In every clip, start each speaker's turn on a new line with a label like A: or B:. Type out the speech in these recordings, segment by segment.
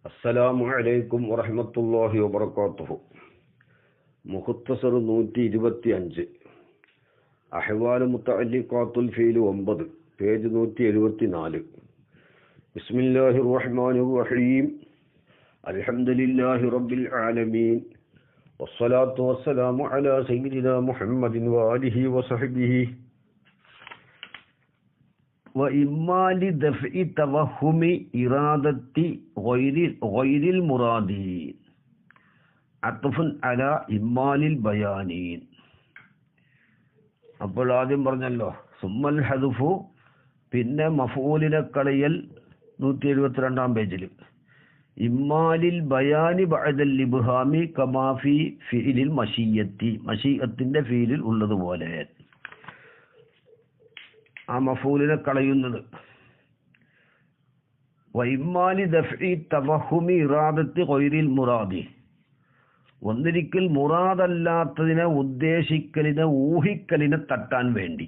A: അസ്സലാമു അലൈക്കും വറഹ്മത്തുള്ളാഹി വബറകാതുഹു. Muktsar 125, അഹ്വാലു മുതഅല്ലിഖാത്തുൽ feel 9, page 174. ബിസ്മില്ലാഹിർ റഹ്മാനിർ റഹീം. അൽഹംദുലില്ലാഹി റബ്ബിൽ ആലമീൻ. വസ്സലാത്തു വസ്സലാമു അലാ സയ്യിദിനാ മുഹമ്മദിൻ വആലിഹി വസഹ്ബിഹി. وإما لدفع توهم إرادة غير المرادين عطف على إمال البيانين. അപ്പോൾ ആദ്യം പറഞ്ഞല്ലോ സുമ്മൽ ഹദഫു, പിന്നെ മഫൂലിനെ കളയൽ 172 പേജിൽ. ഇമ്മാലിൽ ബയാനി ബഅദൽ ഇബ്ഹാമി കമാ ഫി ഫിഇലിൽ മശിയ്യത്തി, മശിയ്യത്തിന്റെ ഫീലിൽ ഉള്ളതുപോലെ ആ മഫൂലിനെ കളയുന്നത്. വഇമ്മാലി ദഫ്ഇ തവഹുമി ഇറാദത്തി ഗൈറിൽ മുറാദി, ഒന്നിരിക്കൽ മുറാദല്ലാത്തതിനെ ഉദ്ദേശിക്കലിനെ ഊഹിക്കലിനെ തട്ടാൻ വേണ്ടി.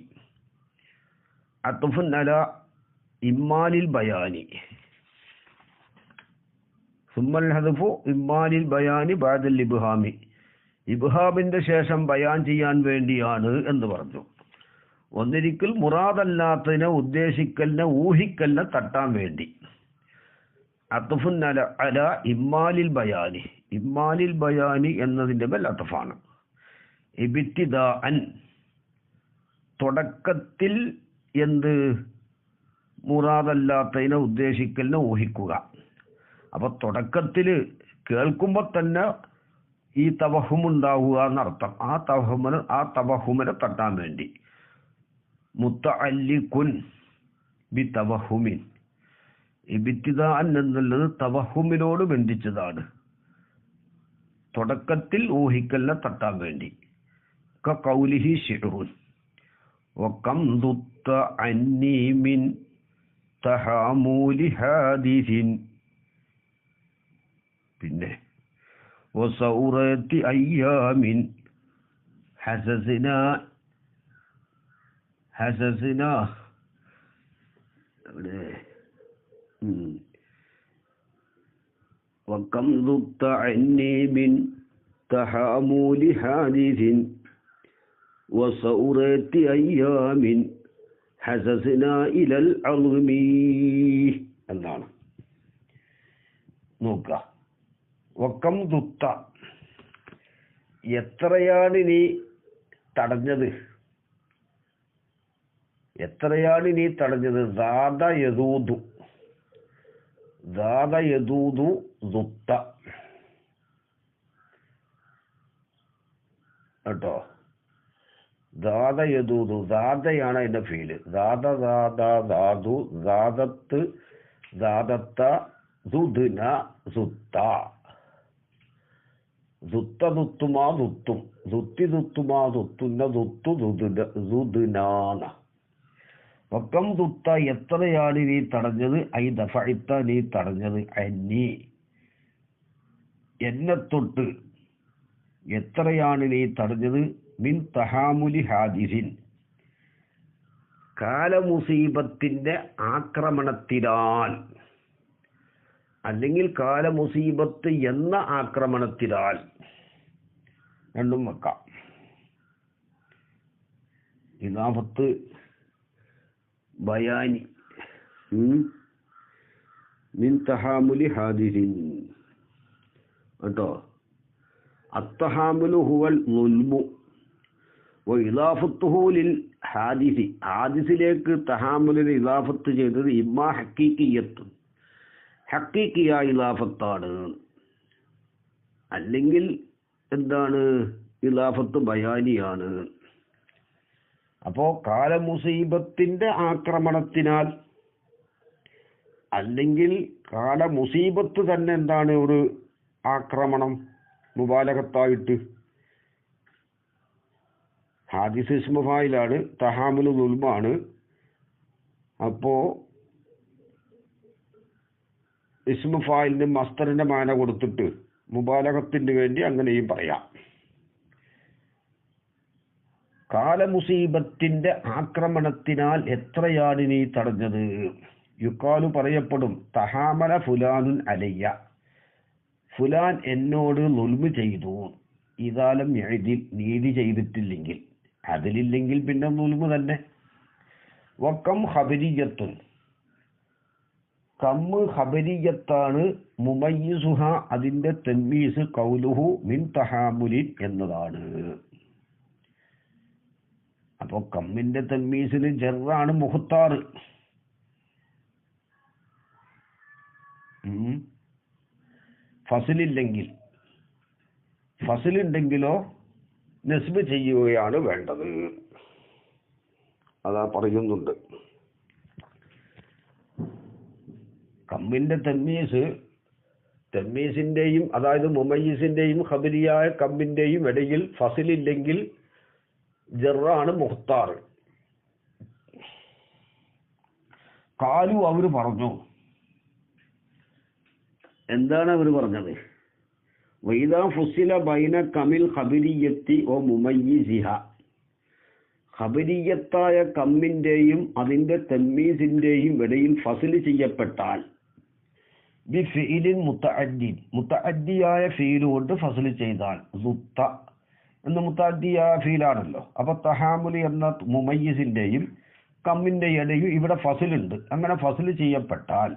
A: അത്ഫുൻ അല ഇമ്മാലിൽ ബയാനി, സുമ്മൽ ഹദഫു ഇമ്മാലിൽ ബയാനി ബഅദൽ ഇബ്ഹാമി, ഇബ്ഹാമിന്റെ ശേഷം ബയാൻ ചെയ്യാൻ വേണ്ടിയാണ് എന്ന് പറഞ്ഞു. ഒന്നിരിക്കൽ മുറാദല്ലാത്തതിനെ ഉദ്ദേശിക്കലിനെ ഊഹിക്കലിനെ തട്ടാൻ വേണ്ടി. അത്ഫുൻ അല ഇമ്മാലിൽ ബയാനി, ഇമ്മാലിൽ ബയാനി എന്നതിൻ്റെ മേൽ അത്ഫാണ്. ഇബ്തിദാഅൻ, തുടക്കത്തിൽ എന്ത് മുറാദല്ലാത്തതിനെ ഉദ്ദേശിക്കലിനെ ഊഹിക്കുക. അപ്പൊ തുടക്കത്തിൽ കേൾക്കുമ്പോൾ തന്നെ ഈ തവഹുമുണ്ടാവുക എന്നർത്ഥം. ആ തവഹുമിനെ തട്ടാൻ വേണ്ടി. മുത്തഅല്ലിഖുൻ ബി തവഹുമിൻ, ഇബ്തിദാഅൻ എന്നുള്ളത് തവഹുമിനോട് ബന്ധിച്ചതാണ്, തുടക്കത്തിൽ ഊഹിക്കലിനെ തട്ടാൻ വേണ്ടി. കഖൗലിഹി ശിഅറുൻ വകം ദുത്ത അന്നി മിൻ തഹാമൂലി ഹാദിസിൻ, പിന്നെ വസൗറത്തി അയ്യാമിൻ ഹസസിനാ വകം ദുത്ത അന്നി മിൻ തഹാമൂലി ഹാദിസിൻ വസൗറത്തി അയ്യാമിൻ ഹസസിനാ ഇലൽ അൾമീ എന്നാണ്. നോക്കുക, വകം ദുത്ത, എത്രയാണ് നീ തടഞ്ഞത്, എത്രയാണ് നീ തടഞ്ഞത്. ദാദ യദൂദു, ദാദ യദൂദു ദുത്ത കേട്ടോ. ദാദ യദൂദു, ദാദയാണ് അതിന്റെ ഫീല്. ദാദ ദാദ ദാദു ദാദത്ത് ദാദത്ത ദുദ്ന സുത്ത, ദുത്ത ദുത്തുമാ ദുത്തും ദുത്തി ദുത്തുമാ ദുത്തുന്ന ദുത്തു ദുദ്നാന. വക്കം ദുത്ത, എത്രയാണ് നീ തടഞ്ഞത്. ഐ ദഫഇത്ത, നീ തടഞ്ഞത്. അന്നി, എന്നെ തൊട്ട്. എത്രയാണ് നീ തടഞ്ഞത്. മിൻ തഹാമുലി ഹാദിസിൻ, കാലമുസീബത്തിന്റെ ആക്രമണത്തിനാൽ, അല്ലെങ്കിൽ കാലമുസീബത്ത് എന്ന ആക്രമണത്തിനാൽ. രണ്ടും വെക്കാം. ഇദാഫത്ത് ബയാനി മിൻ തഹാമുലി ഹാദിസിൻ കേട്ടോ. അത്തഹാമുലു ഹുവൽ ളുൽമു വഇദാഫത്തുഹു ലിൽ ഹാദിസി, ഹാദിസിലേക്ക് തഹാമുലിനെ ഇദാഫത്ത് ചെയ്തത് ഇമ്മാ ഹഖീഖിയത്ത്, ഹഖീഖിയായ ഇദാഫത്താണ്, അല്ലെങ്കിൽ എന്താണ് ഇദാഫത്ത് ബയാനിയാണ്. അപ്പോ കാലമുസീബത്തിന്റെ ആക്രമണത്തിനാൽ, അല്ലെങ്കിൽ കാലമുസീബത്ത് തന്നെ എന്താണ് ഒരു ആക്രമണം മുബാലഗത്തായിട്ട്. ഹാദിസ് ഇസ്മു ഫായിലാണ്, തഹാമുൽ ദുൽമാണ്. അപ്പോ ഇസ്മു ഫായിലിന് മസ്തറിന്റെ മാന കൊടുത്തിട്ട് മുബാലഗത്തിന് വേണ്ടി അങ്ങനെയും പറയാം. കാലമുസീബത്തിന്റെ ആക്രമണത്തിനാൽ എത്രയാണ് നീ തടഞ്ഞത്. യുക്കാലു പറയപ്പെടും തഹാമല ഫുലാനുൻ അലയ്യ, ഫുലാൻ എന്നോട് ളുൽമ് ചെയ്തു, ഇതാലം യഅദിൽ നീതി ചെയ്തിട്ടില്ലെങ്കിൽ, അതിലില്ലെങ്കിൽ പിന്നെ ളുൽമ് തന്നെ. വക്കം ഖബരിയത്തുൻ, കമ്മ് ഖബരിയത്താണ്, മുമയ്യിസുഹ അതിന്റെ തൻമീസ് ഖൗലുഹു മിൻ തഹാമുലിൻ എന്നതാണ്. അപ്പോൾ കമ്മിന്റെ തൻമീസിന് ജറാണ് മുഖ്താർ. ഫസിലില്ലെങ്കിൽ, ഫസിലുണ്ടെങ്കിലോ നസ്ബ് ചെയ്യുകയാണ് വേണ്ടത്. അതാ പറയുന്നുണ്ട്. കമ്മിന്റെ തൻമീസിന്റെയും അതായത് മുമയ്യിസിന്റെയും ഖബരിയായ കമ്മിന്റെയും ഇടയിൽ ഫസിലില്ലെങ്കിൽ ജറാണ് മുഖ്താർ. കാലു അവർ പറഞ്ഞു. എന്താണ് അവർ പറഞ്ഞത്? വൈദാ ഫുസില ബൈന കമിൽ ഖബരിയത്തി ഓ മുമയ്യിസിഹ, ഖബരിയത്തായ കമ്മിന്റെയും അതിന്റെ തൻമീസിന്റെയും ഇടയിൽ ഫസിൽ ചെയ്യപ്പെട്ടാൽ, ബി ഫിഇലിൻ മുതഅദ്ദി, മുതഅദ്ദിയായ ഫീൽ കൊണ്ട് ഫസിൽ ചെയ്താൽ, സുത്ത എന്ന മുതഅദ്ദിയായ ഫീലാണല്ലോ. അപ്പൊ തഹാമുലി എന്ന മുമയ്യിസിന്റെയും കമ്മിന്റെ ഇടയിൽ ഇവിടെ ഫസിലുണ്ട്. അങ്ങനെ ഫസിൽ ചെയ്യപ്പെട്ടാൽ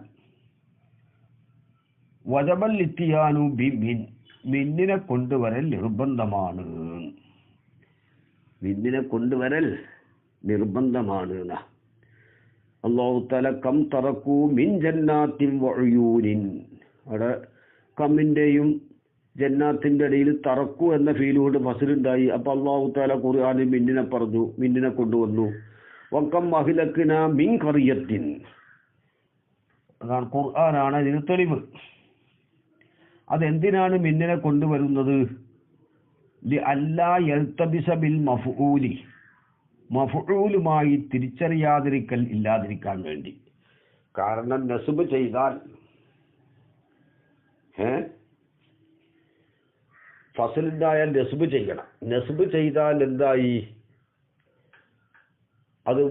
A: വജബൽ ഇത്തിയാനു ബി മിൻ, മിന്നിനെ കൊണ്ടുവരൽ നിർബന്ധമാണ്. മിന്നിനെ കൊണ്ടുവരൽ നിർബന്ധമാണ്. അല്ലാഹു തആല കം തറക്കൂ മിൻ ജന്നാത്തിൻ വഉയൂനിൻ, അവിടെ കമ്മിന്റെയും ജന്നാത്തിന്റെ ഇടയിൽ തറക്കു എന്ന ഫീലോട് ഫസിലുണ്ടായി. അപ്പൊ അല്ലാഹു തആല ഖുർആനിൽ മിന്നിനെ പറഞ്ഞു, മിന്നിനെ കൊണ്ടുവന്നു. വകം അഹ്ലക്നാ മിൻ ഖറിയത്തിൻ, അതാണ് ഖുർആനാണ് ഇതിന് തെളിവ്. അതെന്തിനാണ് മിന്നിനെ കൊണ്ടുവരുന്നത്? അല്ലാ യൽതബിസ ബിൽ മഫ്ഊലി, മഫ്ഊലുമായി തിരിച്ചറിയാതിരിക്കൽ ഇല്ലാതിരിക്കാൻ വേണ്ടി. കാരണം നസ്ബ് ചെയ്താൽ ഫസലുണ്ടായാൽ നസ്ബ് ചെയ്യണം. നസ്ബ് ചെയ്താൽ എന്തായി? അത്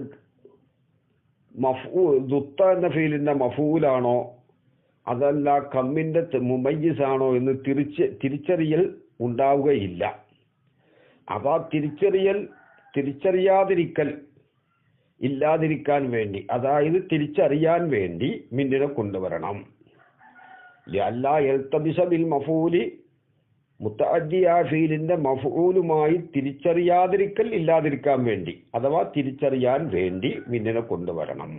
A: ദുത്ത എന്ന ഫീലിന്റെ മഫൂലാണോ അതല്ല കമ്മിന്റെ മുമയ്യിസാണോ എന്ന് തിരിച്ചറിയൽ ഉണ്ടാവുകയില്ല. അപ്പൊ ആ തിരിച്ചറിയാതിരിക്കൽ ഇല്ലാതിരിക്കാൻ വേണ്ടി, അതായത് തിരിച്ചറിയാൻ വേണ്ടി മിന്നിനെ കൊണ്ടുവരണം. അല്ലാ യൽതബിസ ബിൽ മഫൂലി, മുതഅദ്ദിയാ ഫീലിന്റെ മഫ്ഊലുമായി തിരിച്ചറിയാതിരിക്കൽ ഇല്ലാതിരിക്കാൻ വേണ്ടി, അഥവാ തിരിച്ചറിയാൻ വേണ്ടി മിന്നിനെ കൊണ്ടുവരണം.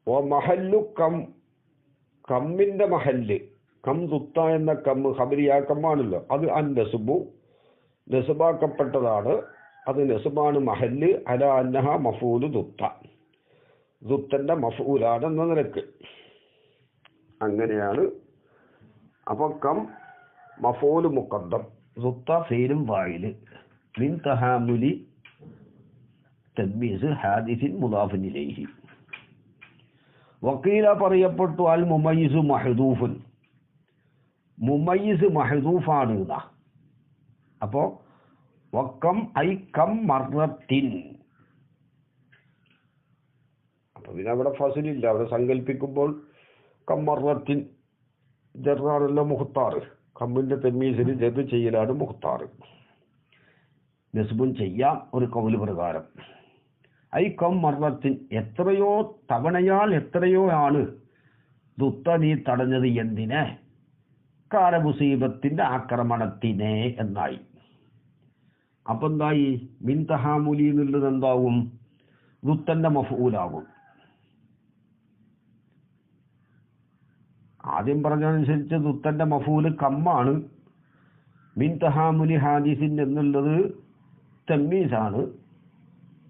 A: ഓ മഹല്ലു കം, കമ്മിന്റെ മഹല്ല്, കം ദുത്ത എന്ന കമ്മ് ഖബരിയാ കമ്മാണല്ലോ, അത് അൻ നസ്ബു, നസ്ബാക്കപ്പെട്ടതാണ്. അത് നസ്ബാണ് മഹല്ല്. അല അന്നഹ മഫൂലു ദുത്ത, ദുത്തന്റെ മഫൂലാണെന്ന നിലക്ക്. അങ്ങനെയാണ്. അപ്പൊ കം മഫൂല് മുഖദ്ദം, ദുത്ത ഫീലും ഫായില്, മിൻ തഹാമുലി തൻബീസ് ഹാദിസിൻ മുദാഫിൻ ഇലൈഹി. വക്കീല പറയപ്പെട്ടു അൽ മുമയ്യിസു മഹ്ദൂഫുൻ, മുമയ്യിസ് മഹ്ദൂഫാണ് എന്നാ. അപ്പോ വക്കം ഐ കം മർറത്തിൻ, അപ്പൊ പിന്നെ അവിടെ ഫസിലില്ല. അവിടെ സങ്കല്പിക്കുമ്പോൾ കം മർറത്തിൻ ജറാണല്ലോ മുഖ്താർ. കമ്മിന്റെ തൻമീസിന് ജദ് ചെയ്യലാണ് മുഖ്താർ. നസ്ബുൻ ചെയ്യാം ഒരു കൗല് പ്രകാരം. ഐ കം മർറത്തിൻ, എത്രയോ തവണയാൽ എത്രയോ ആണ് ദുത്ത നീ തടഞ്ഞത് എന്തിനെ? കാലമുസീബത്തിന്റെ ആക്രമണത്തിനെ എന്നായി. അപ്പൊ എന്തായി? മിൻ തഹാമുലി എന്നുള്ളത് എന്താവും? ദുത്തന്റെ മഫ്ഊലാകും. ആദ്യം പറഞ്ഞതനുസരിച്ച് ദുത്തന്റെ മഫൂല് കമ്മാണ്. മിൻ തഹാമുലി ഹാദിസിൻ എന്നുള്ളത് തൻമീസാണ്.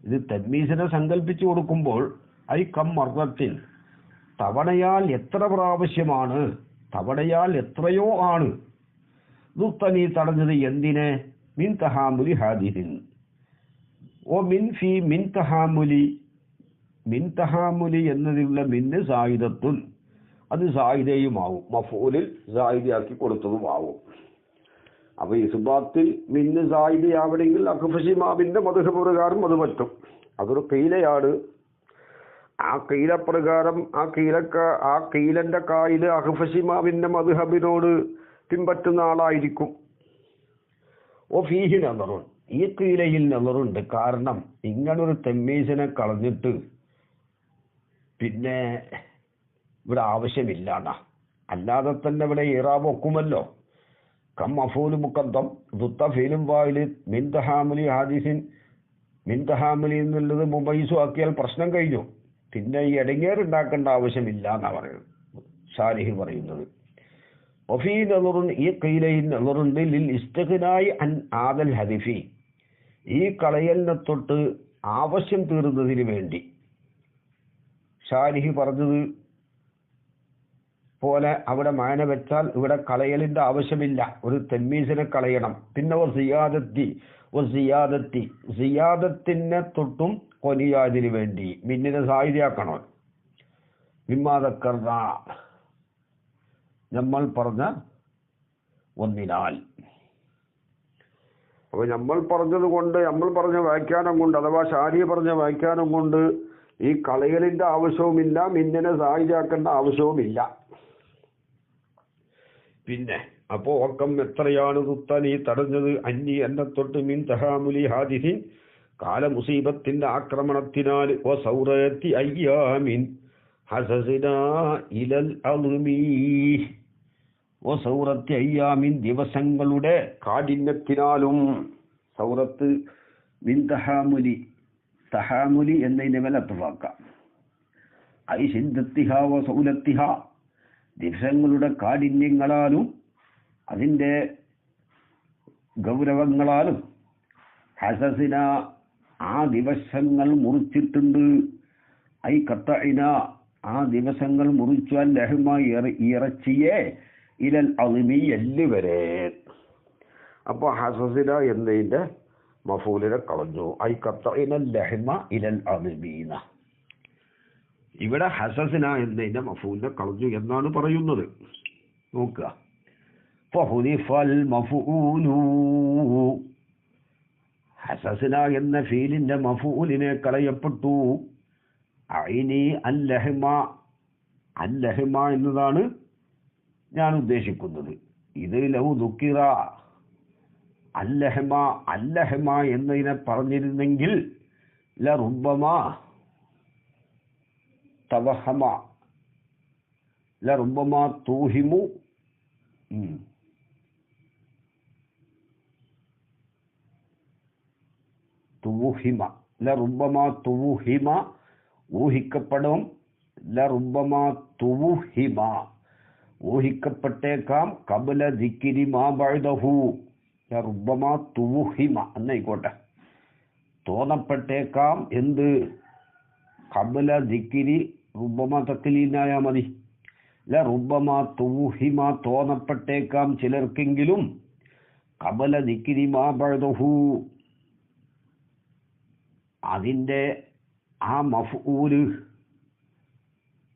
A: ഇത് തൻമീസിനെ സങ്കല്പിച്ചു കൊടുക്കുമ്പോൾ ഐ കം മർറത്തിൻ, തവണയാൽ എത്ര പ്രാവശ്യമാണ്, തവണയാൽ എത്രയോ ആണ് ദുത്ത നീ തടഞ്ഞത് എന്തിനെ? മിൻ തഹാമുലി ഹാദിസിൻ. ഓ മിൻ ഫി മിൻ തഹാമുലി, മിൻ തഹാമുലി എന്നതിലുള്ള മിന്ന് സായിദത്തുൻ, അത് സായിദയുമാവും, മഫൂലിൽ സായിദയാക്കി കൊടുത്തതുമാവും. അപ്പൊ ഇസ്ബാത്തിൽ മിന്ന് സായിദയാവണമെങ്കിൽ അഖ്ഫശിമാബിന്റെ മദ്ഹബ് പ്രകാരം അത് പറ്റും. അതൊരു ഖീലയാണ്. ആ കീലപ്രകാരം ആ കീലന്റെ കായില് അഹ്ഫശിമാവിന്റെ മദ്ഹബിനോട് പിൻപറ്റുന്ന ആളായിരിക്കും. ഓ ഫീഹി നദറുൻ, ഈ കീലയിൽ നദറുണ്ട്. കാരണം ഇങ്ങനൊരു തെമ്മീസിനെ കളഞ്ഞിട്ട് പിന്നെ ഇവിടെ ആവശ്യമില്ലാന്നാ. അല്ലാതെ തന്നെ ഇവിടെ ഇറാബ് ഒക്കുമല്ലോ. കം മഫൂല് മുഖദ്ദം ദുത്ത ഫീലും വായില് മിൻ തഹാമുലി ഹാദിസിൻ, മിൻ തഹാമുലി എന്നുള്ളത് മുബൈസു ആക്കിയാൽ പ്രശ്നം കഴിഞ്ഞു. പിന്നെ ഈ ഇടങ്ങേറുണ്ടാക്കേണ്ട ആവശ്യമില്ല എന്നാ പറയുന്നത്, ഷാരിഹ് പറയുന്നത്. ഒഫീ നദറുൻ, ഈ ഖീലയിൽ നദറുണ്ട് ലിൽ ഇസ്തിഗ്നായി അൻ ആദൽ ഹദിഫി, ഈ കളയലിനെ തൊട്ട് ആവശ്യം തീർന്നതിന് വേണ്ടി. ഷാരിഹ് പറഞ്ഞത് പോലെ അവിടെ മാന വെച്ചാൽ ഇവിടെ കളയലിന്റെ ആവശ്യമില്ല, ഒരു തെമ്മീസിനെ കളയണം. പിന്നെ സിയാദത്തിനെ തൊട്ടും കൊനിയാതിന് വേണ്ടി മിന്നിനെ സായിദാക്കണം. മിമ്മാദക്കർന, നമ്മൾ പറഞ്ഞ ഒന്നിനാൽ. അപ്പൊ നമ്മൾ പറഞ്ഞത് കൊണ്ട്, നമ്മൾ പറഞ്ഞ വ്യാഖ്യാനം കൊണ്ട്, അഥവാ ഷാരിഹ് പറഞ്ഞ വ്യാഖ്യാനം കൊണ്ട് ഈ കളയലിന്റെ ആവശ്യവുമില്ല, മിന്നിനെ സായിദാക്കേണ്ട ആവശ്യവുമില്ല. പിന്നെ അപ്പോ ഓക്കം എത്രയാണ് ദുത്ത നീ തടഞ്ഞത്, അന്നി എന്നെ തൊട്ട് മിൻ തഹാമുലി ഹാദിസിൻ, കാല മുസീബത്തിന്റെ ആക്രമണത്തിനാൽ, ഓ സൗറത്തി അയ്യാമിൻ ഹസസിനാ ഇലൽ അളുമീ, ഓ സൗറത്തി അയ്യാമിൻ ദിവസങ്ങളുടെ കാഠിന്യത്തിനാലും. സൗറത്ത് മിൻ തഹാമുലി, തഹാമുലി എന്നതിനെ വലത്തുവാക്കാം. ഐ ശിദ്ദത്തിഹ വ സൗലത്തിഹ, ദിവസങ്ങളുടെ കാഠിന്യങ്ങളാലും അതിൻ്റെ ഗൗരവങ്ങളാലും. ഹസസിന, ആ ദിവസങ്ങൾ മുറിച്ചിട്ടുണ്ട്. ഐ കത്തഇന, ആ ദിവസങ്ങൾ മുറിച്ചാൽ ലഹ്മ, ഇറച്ചിയെ, ഇലൽ അളിമി, എല്ല് വരെ. അപ്പോൾ ഹസസിന എന്നതിൻ്റെ മഫൂലിനെ കളഞ്ഞു. ഐ കത്തഇന ലഹ്മ ഇലൽ അളിമീന. ഇവിടെ ഹസസിന എന്നതിന്റെ മഫൂലിനെ കളഞ്ഞു എന്നാണ് പറയുന്നത്. നോക്കുക, ഫഹുദിഫൽ മഫൂലു, ഹസസിന എന്ന ഫീലിന്റെ മഫൂലിനെ കളയപ്പെട്ടു. ഐനി അല്ലഹ്മ, അല്ലഹ്മ എന്നതാണ് ഞാൻ ഉദ്ദേശിക്കുന്നത്. ഇത് ലൗ ദുക്കിറ അല്ലഹ്മ, അല്ലഹ്മ എന്നതിനെ പറഞ്ഞിരുന്നെങ്കിൽ ലറുബ്ബമ തവഹമ, ലറുബ്ബമ തൂഹിമു, തുവുഹിമ, ലറുബ്ബമ തുവുഹിമ, ഊഹിക്കപ്പെടും. ലറുബ്ബമ തുവുഹിമ, ഊഹിക്കപ്പെട്ടേക്കാം. ഖബല ദിക്രി മാ ബഅദഹു, ലറുബ്ബമ തുവുഹിമ എന്നായിക്കോട്ടെ. തോന്നപ്പെട്ടേക്കാം. എന്ത്? ഖബല ദിക്രി, റുബ്ബമ തഖ്ലീനായാ മതി. ലറുബ്ബമ തുവുഹിമ, തോന്നപ്പെട്ടേക്കാം ചിലർക്കെങ്കിലും. ഖബല ദിക്രി മാ ബഅദഹു, അതിൻ്റെ ആ മഫ്ഊല്,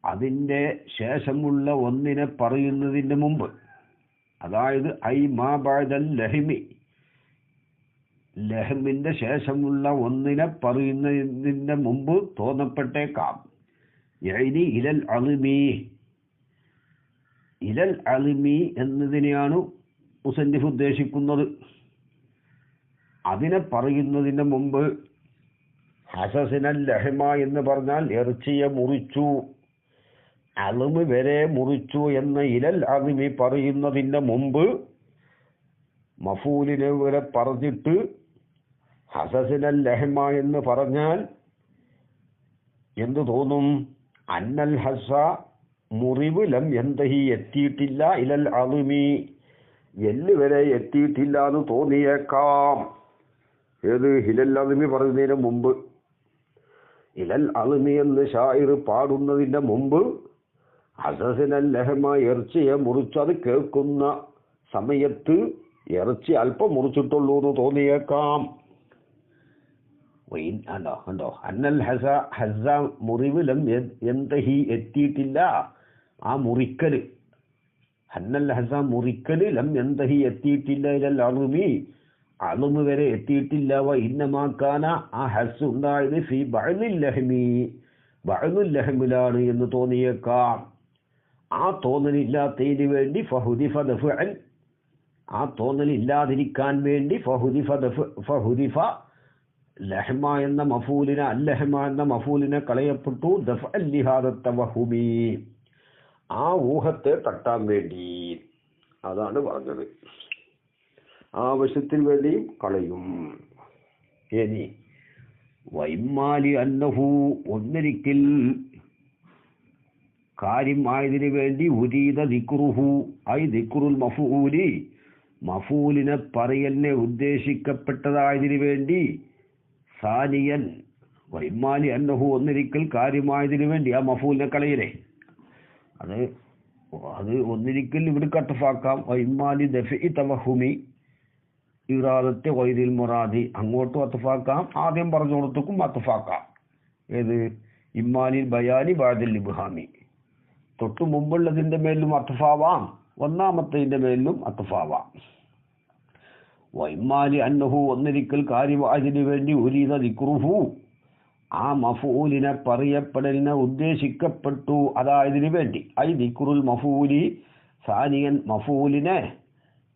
A: അതിൻ്റെ ശേഷമുള്ള ഒന്നിനെ പറയുന്നതിന് മുമ്പ്. അതായത് ഐ മാ ബഅദൽ ലഹ്മി, ലഹ്മിന്റെ ശേഷമുള്ള ഒന്നിനെ പറയുന്നതിന് മുമ്പ് തോന്നപ്പെട്ടേക്കാം. യഅനി ഇലൽ അളിമി, ഇലൽ അളിമി എന്നതിനെയാണ് മുസന്നിഫ് ഉദ്ദേശിക്കുന്നത്. അതിനെ പറയുന്നതിന് മുമ്പ് ഹസസിനൽ ലഹ്മ എന്ന് പറഞ്ഞാൽ ഇറച്ചിയെ മുറിച്ചു, അളിമ് വരെ മുറിച്ചു എന്ന് ഇലൽ അളിമി പറയുന്നതിന് മുമ്പ് മഫൂലിനെ വരെ പറഞ്ഞിട്ട് ഹസസിനൽ ലഹ്മ എന്ന് പറഞ്ഞാൽ എന്തു തോന്നും? അന്നൽ ഹസ, മുറിവ്, ലം യന്തഹി, എത്തിയിട്ടില്ല, ഇലൽ അളിമി, എല്ല് വരെ എത്തിയിട്ടില്ല എന്ന് തോന്നിയേക്കാം. ഏത്? ഹിലൽ അളിമി പറയുന്നതിന് മുമ്പ്. ഇലൽ അളിമി എന്ന് ഷായിർ പാടുന്നതിൻ്റെ മുമ്പ് ഹസസിനൽ ലഹ്മ, ഇറച്ചിയെ മുറിച്ചത് കേൾക്കുന്ന സമയത്ത് ഇറച്ചി അല്പം മുറിച്ചിട്ടുള്ളൂ എന്ന് തോന്നിയേക്കാം. കണ്ടോ, അന്നൽ ഹസ, ഹസ മുറിവ്, ലം യന്തഹി, എത്തിയിട്ടില്ല. ആ മുറിക്കല്, അന്നൽ ഹസ മുറിക്കല്, ലം യന്തഹി, എത്തിയിട്ടില്ല, ഇലൽ അളിമി, അളിമ് വരെ എത്തിയിട്ടില്ല. വ ഇന്നമാക്കാന, ആ ഹസ് ഉണ്ടായത് ഫി ബഅദിൽ ലഹ്മി, ബഅദുൽ ലഹ്മിലാണ് എന്ന് തോന്നിയേക്കാം. ആ തോന്നലില്ലാത്തതിന് വേണ്ടി ഫഹുദിഫ ദഫഅൻ, ആ തോന്നലില്ലാതിരിക്കാൻ വേണ്ടി ഫഹുദിഫ ലഹ്മ എന്ന മഫൂലിനെ അല്ലഹ്മ എന്ന മഫൂലിനെ കളയപ്പെട്ടു. ദഫഅൻ ലിഹാദ തവഹുമി, ആ ഊഹത്തെ തട്ടാൻ വേണ്ടി. അതാണ് പറഞ്ഞത്. ആവശ്യത്തിന് വേണ്ടിയും കളയും. ഇനി വൈമാലി അന്നഹു, ഒന്നൊരിക്കൽ കാര്യമായതിനു വേണ്ടി ഉരീദ ദിക്റുഹു ഐ ദിക്റുൽ മഫൂലി, മഫൂലിനെ പറയലിനെ ഉദ്ദേശിക്കപ്പെട്ടതായതിനു വേണ്ടി. സാനിയൻ വൈമാലി അന്നഹു, ഒന്നൊരിക്കൽ കാര്യമായതിനു വേണ്ടി ആ മഫൂലിനെ കളയില്ലേ, അത് ഒന്നിരിക്കൽ ഇവിടെ കട്ടഫാക്കാം. വൈമാലി ദഫഇ തവഹുമി ഇറാദത്തെ ഗൈറിൽ മുറാദി, അങ്ങോട്ടും അത്തഫാക്കാം, ആദ്യം പറഞ്ഞു കൊടുത്തും അത്തഫാക്കാം. ഏത്? ഇമ്മാലിൽ ബയാനി ബഅദൽ ഇബ്ഹാമി, തൊട്ടു മുമ്പുള്ളതിന്റെ മേലും അത്തഫാവാം, ഒന്നാമത്തതിന്റെ മേലും അത്തഫാവാം. വൈമാലി അന്നഹു, ഒന്നിരിക്കൽ കാര്യമായതിനു വേണ്ടി ഉരീദ ദിക്റുഹു, ആ മഫൂലിനെ പറയപ്പെടലിനെ ഉദ്ദേശിക്കപ്പെട്ടു, അതായതിനു വേണ്ടി. ഐ ദിക്റുൽ മഫൂലി സാനിയൻ, മഫൂലിനെ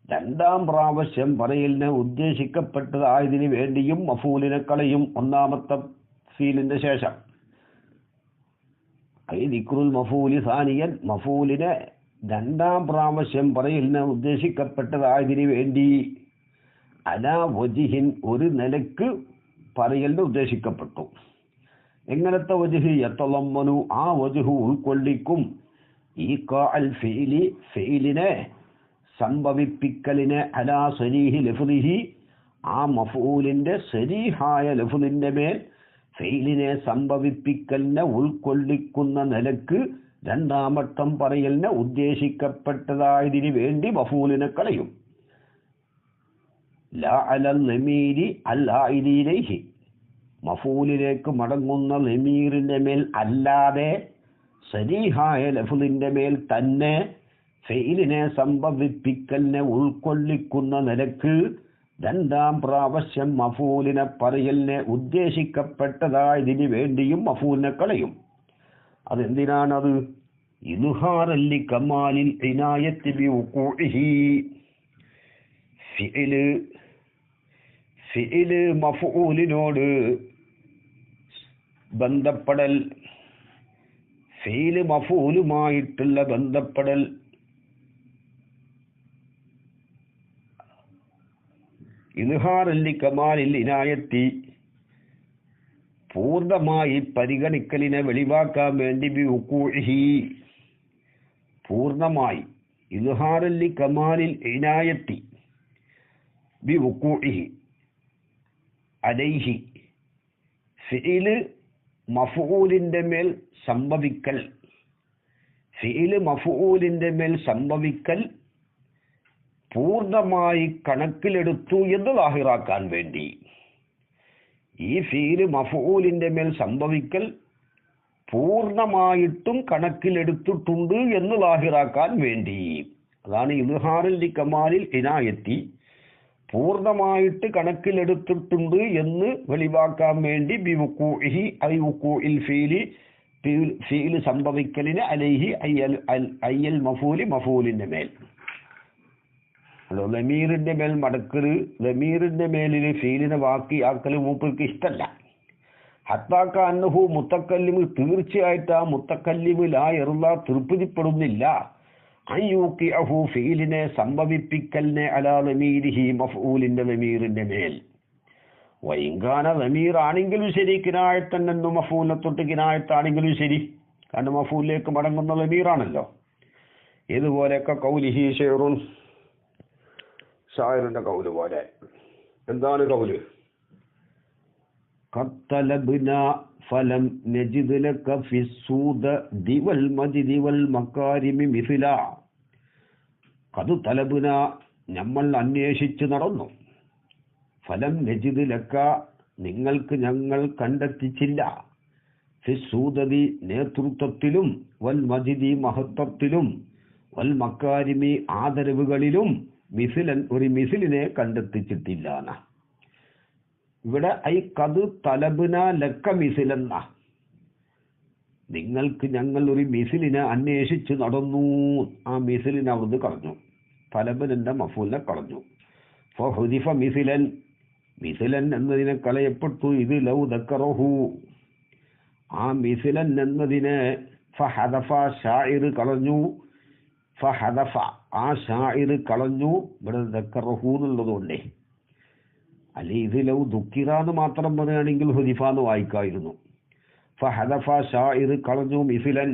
A: രണ്ടാം പ്രാവശ്യം പറയലിനെ ഉദ്ദേശിക്കപ്പെട്ടതായതിനു വേണ്ടിയും മഫൂലിനെ കളയും ഒന്നാമത്തെ ഫീലിന്റെ ശേഷം. ഐ ദിക്റുൽ മഫൂലി സാനിയൻ, മഫൂലിനെ രണ്ടാം പ്രാവശ്യം പറയലിനെ ഉദ്ദേശിക്കപ്പെട്ടതായതിനു വേണ്ടി. അലാ വജിഹിൻ, ഒരു നിലക്ക് പറയലിനെ ഉദ്ദേശിക്കപ്പെട്ടു. എങ്ങനത്തെ വജുഹ്? യതളമ്മനു, ആ വജുഹ് ഉൾക്കൊള്ളിക്കും. ഈഖാഅൽ ഫീലി, ഫീലിനെ സംഭവിപ്പിക്കലിനെ, അലാ സരീഹി ലഫ്ളിഹി, ആ മഫൂലിന്റെ സരീഹായ ലഫ്ളിന്റെ മേൽ ഫീലിനെ സംഭവിപ്പിക്കലിനെ ഉൾക്കൊള്ളിക്കുന്ന നിലക്ക് രണ്ടാമട്ടം പറയലിനെ ഉദ്ദേശിക്കപ്പെട്ടതായതിനു വേണ്ടി മഫൂലിനെ കളയും. ലാ അലൽ ലമീരി അൽ ആയിദി ഇലൈഹി, മഫൂലിലേക്ക് മടങ്ങുന്ന ലമീറിന്റെ മേൽ അല്ലാതെ സരീഹായ ലഫ്ളിന്റെ മേൽ തന്നെ ഫെയിലിനെ സംഭവിപ്പിക്കലിനെ ഉൾക്കൊള്ളിക്കുന്ന നിലക്ക് രണ്ടാം പ്രാവശ്യം മഫൂലിനെ പറയലിനെ ഉദ്ദേശിക്കപ്പെട്ടതായതിനു വേണ്ടിയും മഫൂലിനെ കളയും. അതെന്തിനാണത്? ഇദ്ഹാറല്ലി കമാലിൽ ഇനായത്തി ബിവുഖൂഇഹി, ഫിഇല് മഫൂലിനോട് ബന്ധപ്പെടൽ, ഫീല് മഫൂലുമായിട്ടുള്ള ബന്ധപ്പെടൽ, ഇദ്ഹാറല്ലി കമാലിൽ ഇനായത്തി, പൂർണ്ണമായി പരിഗണിക്കലിനെ വെളിവാക്കാൻ വേണ്ടി ബിവുഖൂഇഹി, പൂർണ്ണമായി ഇദ്ഹാറല്ലി കമാലിൽ ഇനായത്തി ബിവുഖൂഇഹി അലൈഹി, ഫിഇല് മഫൂലിന്റെ മേൽ സംഭവിക്കൽ, ഫിഇല് മഫൂലിന്റെ മേൽ സംഭവിക്കൽ പൂർണ്ണമായി കണക്കിലെടുത്തു എന്ന് ലാഹിറാക്കാൻ വേണ്ടി. ഈ ഫീല് മഫൂലിന്റെ മേൽ സംഭവിക്കൽ പൂർണ്ണമായിട്ടും കണക്കിലെടുത്തിട്ടുണ്ട് എന്ന് ലാഹിറാക്കാൻ വേണ്ടി. അതാണ് ഇദ്ഹാറുൽ കമാലിൽ ഇനായത്തി, പൂർണ്ണമായിട്ട് കണക്കിലെടുത്തിട്ടുണ്ട് എന്ന് വെളിവാക്കാൻ വേണ്ടി. ബിവുഖൂഇഹി ഐ വുഖൂഇൽ ഫീലി, ഫീല് സംഭവിക്കലിന് അലൈഹി അയ്യൽ മഫൂലി, മഫൂലിന്റെ മേൽ. ലമീറിന്റെ മേൽ മടക്കല്, ലമീറിന്റെ മേലിൽ ഫീലിനെ ബാക്കിയാക്കൽ മൂപ്പർക്ക് ഇഷ്ടമല്ല. ഹത്താക്ക അന്നഹു മുത്തക്കല്ലിമ്, തീർച്ചയായിട്ട് ആ മുത്തക്കല്ലിമ് ലാ യർള, തൃപ്തിപ്പെടുന്നില്ല. അയ്യൂഖിഅഹു, ഫീലിനെ സംഭവിപ്പിക്കലിനെ അലാ ലമീരിഹി, മഫ്ഊലിന്റെ ലമീറിന്റെ മേൽ. വൈങ്കാന ലമീർ ആണെങ്കിലും ശരി, കിനായത്തന്നെന്നു മഫൂലിനെ തൊട്ട് കിനായത്താണെങ്കിലും ശരി, കാരണം മഫൂലിലേക്ക് മടങ്ങുന്ന ലമീറാണല്ലോ. ഇതുപോലെയൊക്കെ കൗലിഹി ഷെയറുൻ, ഷായറിന്റെ കൗല് പോലെ. എന്താണ് കൗല്? ഖത്തലബ്ന ഫലം നജിദ് ലക ഫിസ്സൂദ ദിവൽ മജിദി വൽ മകാരിമി മിസ്ല. ഖദ് തലബ്ന, നമ്മൾ അന്വേഷിച്ചു നടന്നു. ഫലം നജിദ് ലക, നിങ്ങൾക്ക് ഞങ്ങൾ കണ്ടെത്തിച്ചില്ല. ഫിസ്സൂദി, നേതൃത്വത്തിലും, വൽ മജിദി, മഹത്വത്തിലും, വൽ മക്കാരിമി, ആദരവുകളിലും, മിസിലൻ, ഒരു മിസിലിനെ കണ്ടെത്തിച്ചിട്ടില്ല. ഇവിടെ ഐ കത് തലബുന ലക്ക മിസിലെന്ന, നിങ്ങൾക്ക് ഞങ്ങൾ ഒരു മിസിലിനെ അന്വേഷിച്ച് നടന്നു. ആ മിസിലിനെ അവിടുന്ന് കളഞ്ഞു. തലബിന്റെ മഫൂലിനെ കളഞ്ഞു. ഫഹുദിഫ മിസിലൻ, മിസിലൻ എന്നതിനെ കളയപ്പെട്ടു. ഇത് ലൗ ദക്കറഹു, ആ മിസിലൻ എന്നതിനെ ഫഹദഫ ഷാഇർ കളഞ്ഞു. ഫഹദഫ, ആ ഷാഇർ കളഞ്ഞു. ഇവിടെ ദക്കറഹു എന്നുള്ളതുകൊണ്ടേ, അല്ലെ ഇത് ലൗ ദുഃഖിറാന്ന് മാത്രം പറയുകയാണെങ്കിൽ ഹുദിഫ എന്ന് വായിക്കായിരുന്നു. ഫഹദഫ ഷാഇർ കളഞ്ഞു മിസിലൻ,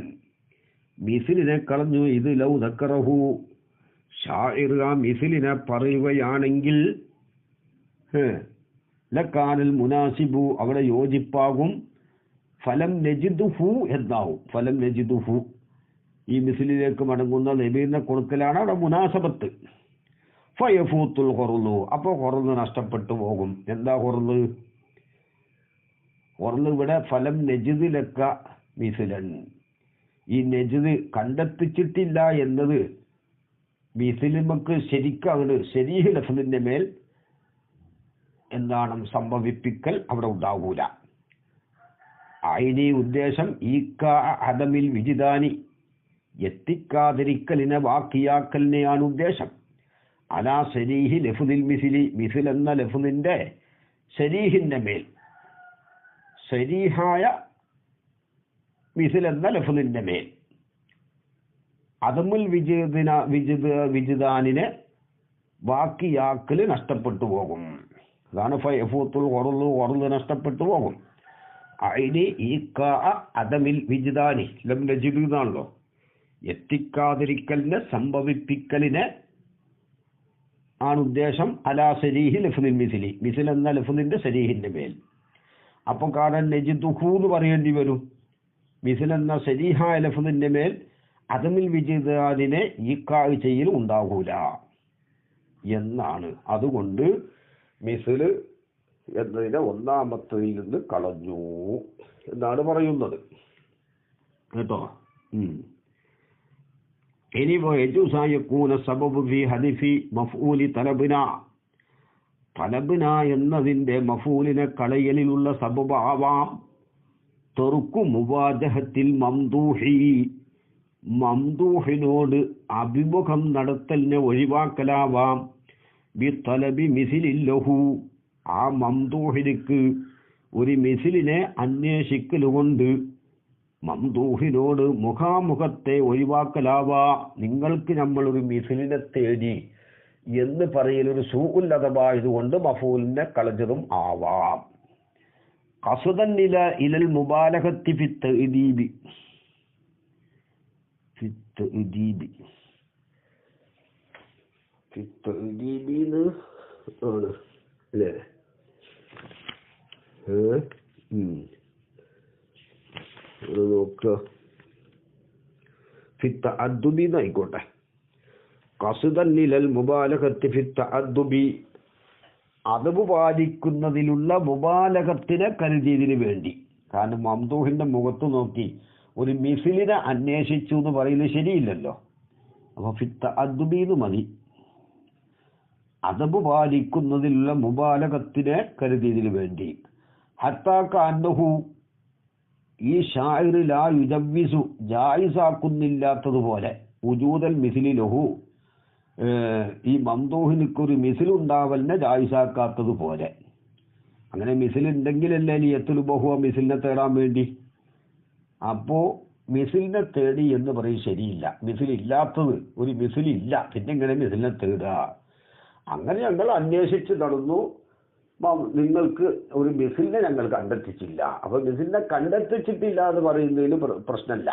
A: മിസിലിനെ കളഞ്ഞു. ഇത് ലൗ ദക്കറഹു, ഷാഇർ ആ മിസിലിനെ പറയുകയാണെങ്കിൽ ലക്കാനൽ മുനാസിബു, അവിടെ യോജിപ്പാകും. ഫലം നജിദുഹു എന്നാവും. ഫലം നജിദുഹു, ഈ മിസിലിലേക്ക് മടങ്ങുന്ന ലബീറിനെ കൊടുക്കലാണ് അവിടെ മുനാസബത്ത്. ഫയഫൂത്തുൽ ഖുർലു, അപ്പോൾ ഖുർല് നഷ്ടപ്പെട്ടു പോകും. എന്താ ഖുർല്? ഖുർല് ഇവിടെ ഫലം നജിദ് ലക്ക മിസിലൻ, ഈ നജിദ് കണ്ടെത്തിച്ചിട്ടില്ല എന്നത് മിസിലിമക്ക് ശരിക്കങ്ങട് ശരീഹ് ലഫ്ലിന്റെ മേൽ എന്താണ് സംഭവിപ്പിക്കൽ അവിടെ ഉണ്ടാകൂല. അതിന് ഉദ്ദേശം ഈക്ക അദമിൽ വിജിദാനി, എത്തിക്കാതിരിക്കലിനെ ബാക്കിയാക്കലിനെയാണ് ഉദ്ദേശം. അലാ ശരീഹി ലഫ്ദിൽ മിസിലി, മിസിൽ എന്ന ലഫ്ദിന്റെ ശരീഹിന്റെ മേൽ, ശരീഹായ മിസിൽ എന്ന ലഫ്ദിന്റെ മേൽ അദമുൽ വിജിദാനിനെ ബാക്കിയാക്കൽ നഷ്ടപ്പെട്ടു പോകും. അതാണ് ഫയഫൂത്തുൽ ഖുർലു, ഖുർല് നഷ്ടപ്പെട്ടു പോകും. അതിന് ഈക്ക അദമിൽ വിജിദാനി ലം നജിദ് എന്നാണല്ലോ, എത്തിക്കാതിരിക്കലിനെ സംഭവിപ്പിക്കലിനെ ആണ് ഉദ്ദേശം. അലാ ശരീഹി ലഫ്ദിൽ മിസിലി, മിസിൽ എന്ന ലഫ്ദിന്റെ ശരീഹിന്റെ മേൽ. അപ്പൊ കാരണം നജിദുഹു എന്ന് പറയേണ്ടി വരും. മിസിൽ എന്ന ശരീഹായ ലഫ്ദിന്റെ മേൽ അദമിൽ വിജിദാനിനെ ഈക്കാ ചെയ്യൽ ഉണ്ടാകൂല എന്നാണ്. അതുകൊണ്ട് മിസിൽ എന്നതിനെ ഒന്നാമത്തതിൽ നിന്ന് കളഞ്ഞു എന്നാണ് പറയുന്നത് കേട്ടോ. ഇനി യജൂസായകൂന സബബു ഫി ഹദിഫി മഫ്ഊലി തലബിന, തലബിന എന്നതിന്റെ മഫൂലിനെ കളയലിലുള്ള സബബ് ആവാം. തെറുക്കു മുവാജഹത്തിൽ മംദൂഹി, മംദൂഹിനോട് അഭിമുഖം നടത്തലിനെ ഒഴിവാക്കലാവാം. ബി തലബി മിസിലില്ലഹു, ആ മംദൂഹിലേക്ക് ഒരു മിസിലിനെ അന്വേഷിക്കലുകൊണ്ട് മംദൂഹിനോട് മുഖാമുഖത്തെ ഒഴിവാക്കലാവാ. നിങ്ങൾക്ക് നമ്മളൊരു മിസിലിനെ തേടി എന്ന് പറയലൊരു സൂഉൽ അദബായതുകൊണ്ട് മഫൂലിനെ കളഞ്ഞതും ആവാം. ഖസ്ദൻ ഇലൽ മുബാലഗത്തി ഫി തഅദീബി, ഫി തഅദീബി, ഫി തഅദീബിന് ആണ് അല്ലേ? നോക്കുക, ഫി തഅദ്ദുബി എന്നായിക്കോട്ടെ. ഖസ്ദൻ ഇലൽ മുബാലഗത്തി ഫി തഅദ്ദുബി, അദബ് പാലിക്കുന്നതിലുള്ള മുബാലഗത്തിനെ കരുതിയതിന് വേണ്ടി. കാരണം മംദൂഹിന്റെ മുഖത്ത് നോക്കി ഒരു മിസിലിനെ അന്വേഷിച്ചു എന്ന് പറയുന്നത് ശരിയില്ലല്ലോ. അപ്പൊ ഫി തഅദ്ദുബി എന്ന് മതി. അദബ് പാലിക്കുന്നതിലുള്ള മുബാലഗത്തിനെ കരുതിയതിന് വേണ്ടി. ഹത്താക അന്നഹു, ഈ ഷാഇർ ലാ യുജവ്വിസു, ജായിസാക്കുന്നില്ലാത്തതുപോലെ, ഉജൂദൽ മിസിലി ലഹു, ഈ മംദൂഹിനിക്കൊരു മിസിലുണ്ടാവലിനെ ജായിസാക്കാത്തതുപോലെ. അങ്ങനെ മിസിലുണ്ടെങ്കിലല്ലേ ലിയത്തുലുബഹു, മിസിലിനെ തേടാൻ വേണ്ടി. അപ്പോ മിസിലിനെ തേടി എന്ന് പറയും ശരിയില്ല. മിസിലില്ലാത്തത്, ഒരു മിസിലില്ല, പിന്നെ ഇങ്ങനെ മിസിലിനെ തേടുക. അങ്ങനെ ഞങ്ങൾ അന്വേഷിച്ച് നടന്നു, നിങ്ങൾക്ക് ഒരു മിസിലിനെ ഞങ്ങൾ കണ്ടെത്തിച്ചില്ല. അപ്പൊ മിസിലിനെ കണ്ടെത്തിച്ചിട്ടില്ല എന്ന് പറയുന്നതിൽ പ്രശ്നമില്ല,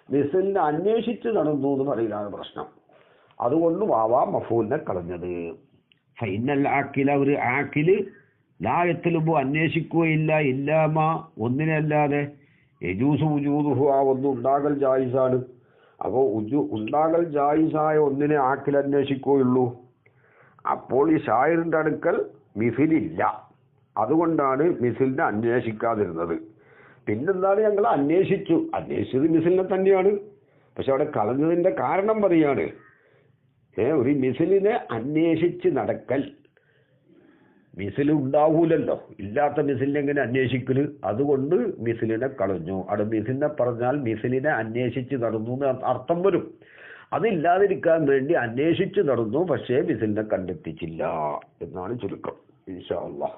A: മിസിലിനെ അന്വേഷിച്ച് നടന്നു എന്ന് പറയുന്നതാണ് പ്രശ്നം. അതുകൊണ്ട് വാവാ മഫൂലിനെ കളഞ്ഞത്. ഫൈനൽ ആക്കില, ഒരു ആക്കില് ലായത്തിലുമ്പോ അന്വേഷിക്കുകയില്ല ഇല്ലാമ, ഒന്നിനല്ലാതെ യജൂസു ഉജൂദുഹു, ആ ഒന്ന് ഉണ്ടാകൽ ജായിസാണ്. അപ്പോൾ ഉണ്ടാകൽ ജായിസായ ഒന്നിനെ ആക്കിൽ അന്വേഷിക്കുകയുള്ളൂ. അപ്പോൾ ഈ ഷായറിന്റെ അടുക്കൽ മിസിലില്ല, അതുകൊണ്ടാണ് മിസിലിനെ അന്വേഷിക്കാതിരുന്നത്. പിന്നെന്താണ്, ഞങ്ങൾ അന്വേഷിച്ചത് മിസിലിനെ തന്നെയാണ്. പക്ഷെ അവിടെ കളഞ്ഞതിന്റെ കാരണം പറയാണ്, ഒരു മിസിലിനെ അന്വേഷിച്ച് നടക്കൽ മിസിൽ ഉണ്ടാവൂലല്ലോ, ഇല്ലാത്ത മിസിലിനെ എങ്ങനെ അന്വേഷിക്കല്? അതുകൊണ്ട് മിസിലിനെ കളഞ്ഞു. അവിടെ മിസിലിനെ പറഞ്ഞാൽ മിസിലിനെ അന്വേഷിച്ച് നടന്നു എന്ന് അർത്ഥം വരും. അതില്ലാതിരിക്കാൻ വേണ്ടി അന്വേഷിച്ച് നടന്നു, പക്ഷേ മിസിലിനെ കണ്ടെത്തിച്ചില്ല എന്നാണ് ചുരുക്കം. ഇൻഷാ അല്ലാഹ്.